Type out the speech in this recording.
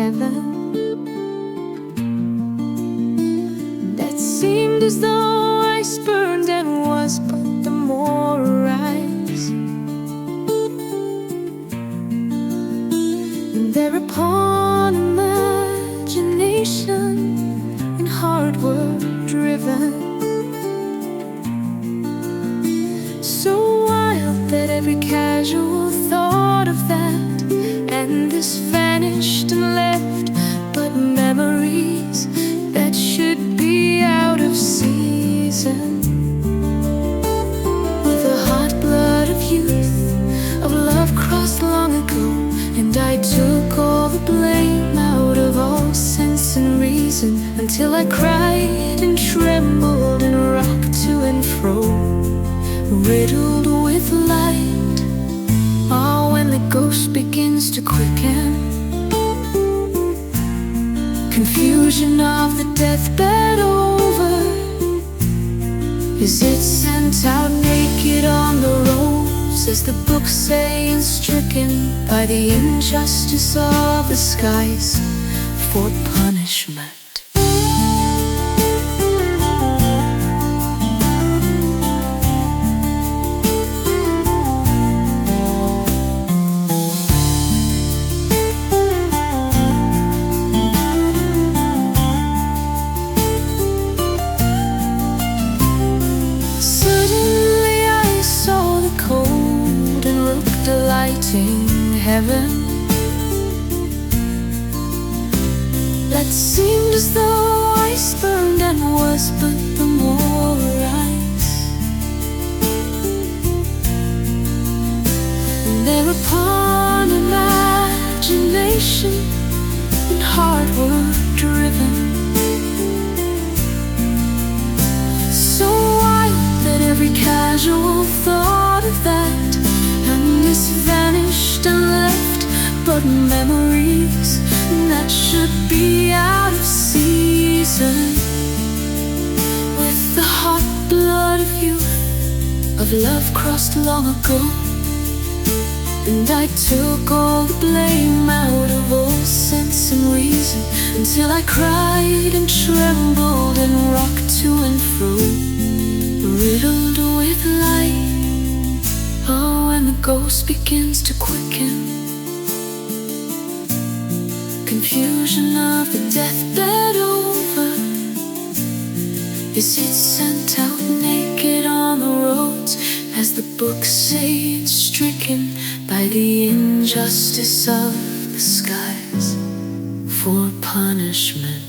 heaven that seemed as though I spurned and was but the more rise. And thereupon imagination and hard work driven, so wild that every casual thought of that and this vanished and left but memories that should be out of season. With the hot blood of youth, of love crossed long ago, and I took all the blame out of all sense and reason, until I cried and trembled and rocked to and fro, riddled with light. Oh, when the ghost begins to quicken, confusion of the deathbed over, is it sent out naked on the roads, as the books say, and stricken by the injustice of the skies for punishment. Heaven that seemed as though I spurned and was but the more rise. And thereupon imagination and hard work driven, so wild that every casual thought of that and this vanished and left but memories that should be out of season. With the hot blood of youth, of love crossed long ago, and I took all the blame out of all sense and reason, until I cried and trembled and rocked to and fro, riddled with light. Oh, when the ghost begins to quicken, confusion of the deathbed over, is it sent out naked on the roads, as the books say, it's stricken by the injustice of the skies for punishment.